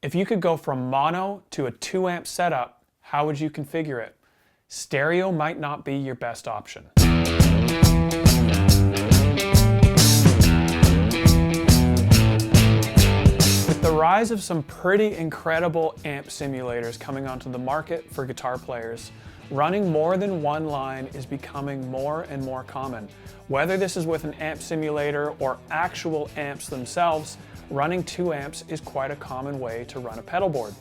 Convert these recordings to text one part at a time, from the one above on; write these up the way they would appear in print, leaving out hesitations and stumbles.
If you could go from mono to a 2 amp setup, how would you configure it? Stereo might not be your best option. With the rise of some pretty incredible amp simulators coming onto the market for guitar players, running more than one line is becoming more and more common. Whether this is with an amp simulator or actual amps themselves, running 2 amps is quite a common way to run a pedal board.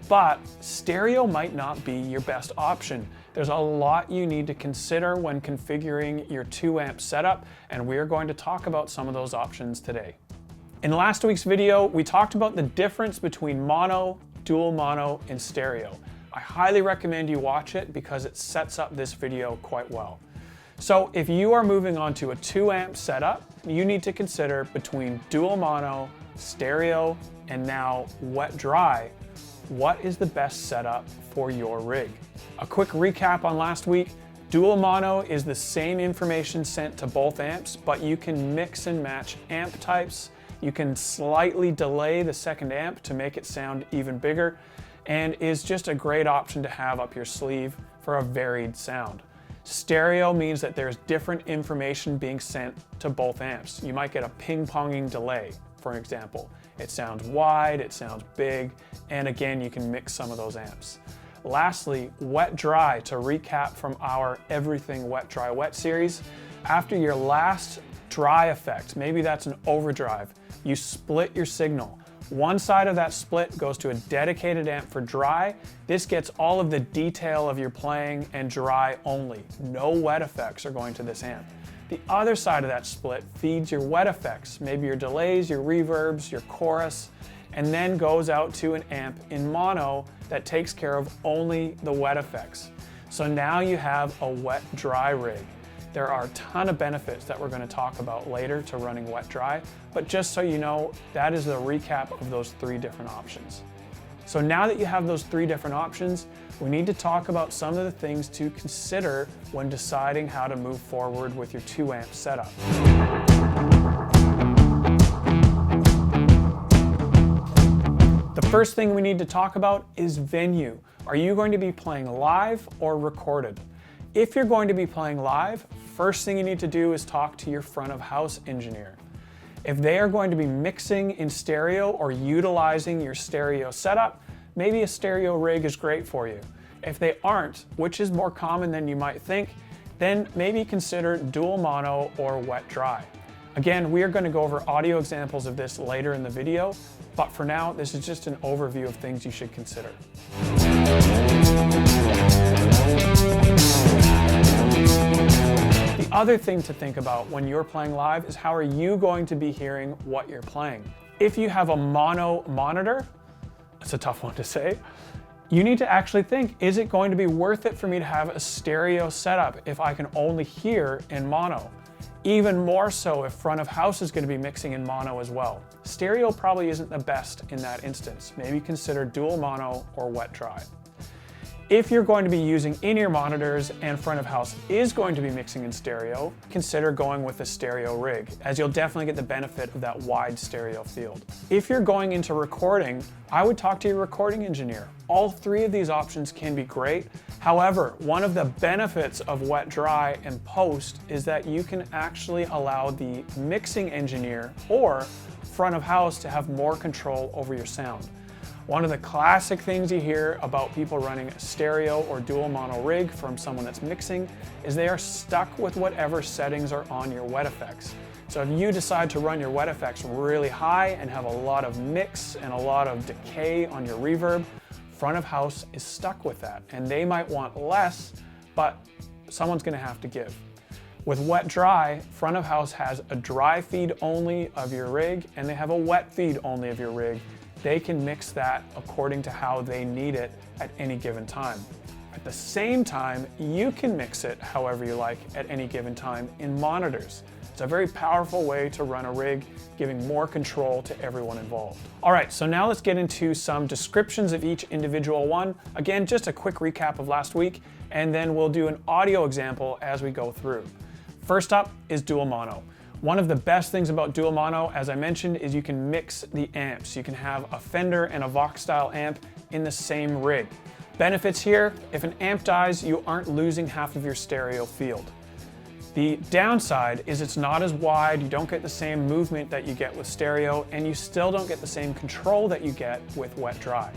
But stereo might not be your best option. There's a lot you need to consider when configuring your 2 amp setup, and we're going to talk about some of those options today. In last week's video, we talked about the difference between mono, dual mono, and stereo. I highly recommend you watch it because it sets up this video quite well. So if you are moving on to a 2 amp setup, you need to consider between dual mono, stereo, and now wet dry, what is the best setup for your rig? A quick recap on last week. Dual mono is the same information sent to both amps, but you can mix and match amp types. You can slightly delay the second amp to make it sound even bigger, and is just a great option to have up your sleeve for a varied sound. Stereo means that there's different information being sent to both amps. You might get a ping-ponging delay, for example. It sounds wide, it sounds big, and again, you can mix some of those amps. Lastly, wet dry, to recap from our Everything Wet Dry Wet series. After your last dry effect, maybe that's an overdrive, you split your signal. One side of that split goes to a dedicated amp for dry. This gets all of the detail of your playing and dry only. No wet effects are going to this amp. The other side of that split feeds your wet effects, maybe your delays, your reverbs, your chorus, and then goes out to an amp in mono that takes care of only the wet effects. So now you have a wet dry rig. There are a ton of benefits that we're going to talk about later to running wet dry, but just so you know, that is the recap of those 3 different options. So now that you have those 3 different options, we need to talk about some of the things to consider when deciding how to move forward with your 2 amp setup. The first thing we need to talk about is venue. Are you going to be playing live or recorded? If you're going to be playing live, first thing you need to do is talk to your front of house engineer. If they are going to be mixing in stereo or utilizing your stereo setup, maybe a stereo rig is great for you. If they aren't, which is more common than you might think, then maybe consider dual mono or wet dry. Again, we are going to go over audio examples of this later in the video, but for now, this is just an overview of things you should consider. The other thing to think about when you're playing live is how are you going to be hearing what you're playing? If you have a mono monitor, it's a tough one to say, you need to actually think, is it going to be worth it for me to have a stereo setup if I can only hear in mono? Even more so if front of house is going to be mixing in mono as well. Stereo probably isn't the best in that instance. Maybe consider dual mono or wet dry. If you're going to be using in-ear monitors and front of house is going to be mixing in stereo, consider going with a stereo rig, as you'll definitely get the benefit of that wide stereo field. If you're going into recording, I would talk to your recording engineer. All 3 of these options can be great. However, one of the benefits of wet dry and post is that you can actually allow the mixing engineer or front of house to have more control over your sound. One of the classic things you hear about people running a stereo or dual mono rig from someone that's mixing is they are stuck with whatever settings are on your wet effects. So if you decide to run your wet effects really high and have a lot of mix and a lot of decay on your reverb, front of house is stuck with that, and they might want less, but someone's going to have to give. With wet dry, front of house has a dry feed only of your rig, and they have a wet feed only of your rig. They can mix that according to how they need it at any given time. At the same time, you can mix it however you like at any given time in monitors. It's a very powerful way to run a rig, giving more control to everyone involved. All right, so now let's get into some descriptions of each individual one. Again, just a quick recap of last week, and then we'll do an audio example as we go through. First up is dual mono. One of the best things about dual mono, as I mentioned, is you can mix the amps. You can have a Fender and a Vox style amp in the same rig. Benefits here, if an amp dies, you aren't losing half of your stereo field. The downside is it's not as wide, you don't get the same movement that you get with stereo, and you still don't get the same control that you get with wet-dry.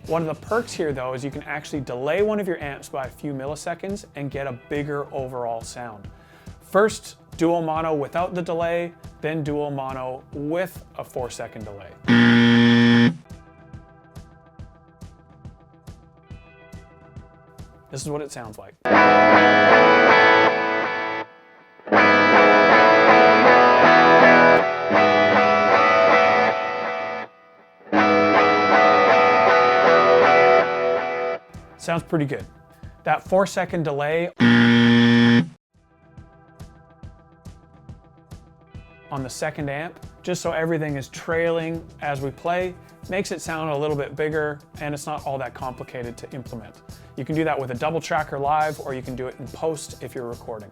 One of the perks here though is you can actually delay one of your amps by a few milliseconds and get a bigger overall sound. First, dual mono without the delay, then dual mono with a 4-second delay. This is what it sounds like. Sounds pretty good. That 4-second delay on the second amp, just so everything is trailing as we play, makes it sound a little bit bigger, and it's not all that complicated to implement. You can do that with a double tracker live, or you can do it in post if you're recording.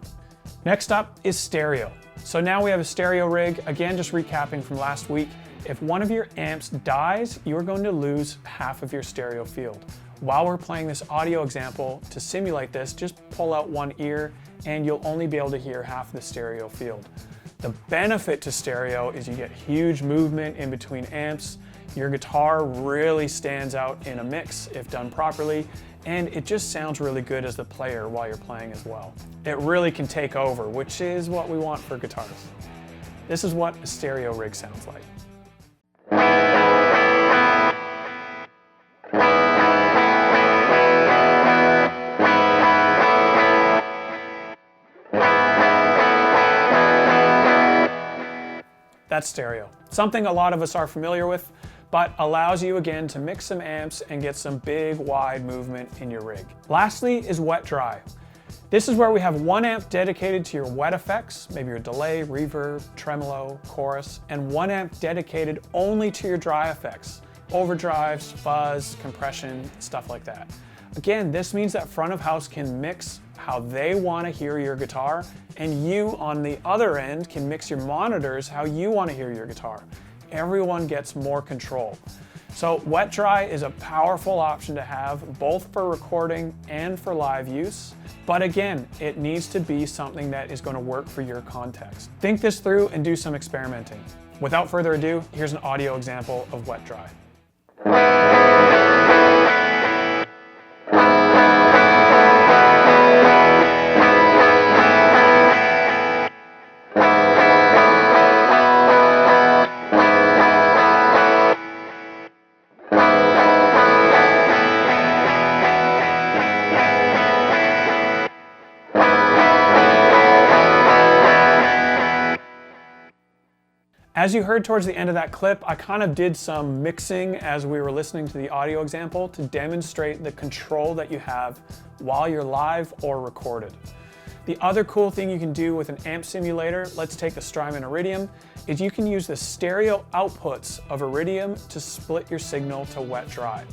Next up is stereo. So now we have a stereo rig. Again, just recapping from last week, if one of your amps dies, you're going to lose half of your stereo field. While we're playing this audio example, to simulate this, just pull out one ear and you'll only be able to hear half the stereo field. The benefit to stereo is you get huge movement in between amps. Your guitar really stands out in a mix if done properly, and it just sounds really good as the player while you're playing as well. It really can take over, which is what we want for guitars. This is what a stereo rig sounds like. That's stereo. Something a lot of us are familiar with, but allows you again to mix some amps and get some big wide movement in your rig. Lastly is wet-dry. This is where we have one amp dedicated to your wet effects, maybe your delay, reverb, tremolo, chorus, and one amp dedicated only to your dry effects, overdrives, fuzz, compression, stuff like that. Again, this means that front of house can mix how they want to hear your guitar, and you on the other end can mix your monitors how you want to hear your guitar. Everyone gets more control. So wet-dry is a powerful option to have both for recording and for live use. But again, it needs to be something that is going to work for your context. Think this through and do some experimenting. Without further ado, here's an audio example of wet-dry. As you heard towards the end of that clip, I kind of did some mixing as we were listening to the audio example to demonstrate the control that you have while you're live or recorded. The other cool thing you can do with an amp simulator, let's take the Strymon Iridium, is you can use the stereo outputs of Iridium to split your signal to wet-dry.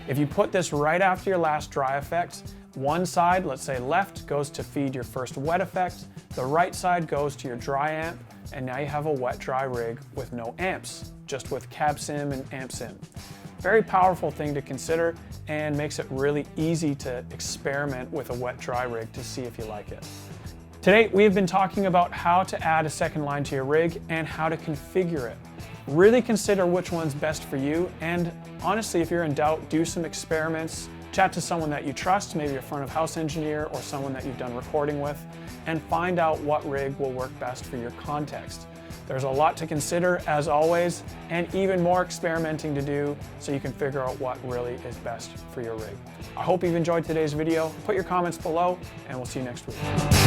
If you put this right after your last dry effect, one side, let's say left, goes to feed your first wet effect, the right side goes to your dry amp, and now you have a wet-dry rig with no amps, just with cab sim and amp sim. Very powerful thing to consider and makes it really easy to experiment with a wet-dry rig to see if you like it. Today, we have been talking about how to add a second line to your rig and how to configure it. Really consider which one's best for you, and honestly, if you're in doubt, do some experiments. Chat to someone that you trust, maybe a front of house engineer or someone that you've done recording with, and find out what rig will work best for your context. There's a lot to consider as always, and even more experimenting to do so you can figure out what really is best for your rig. I hope you've enjoyed today's video. Put your comments below, and we'll see you next week.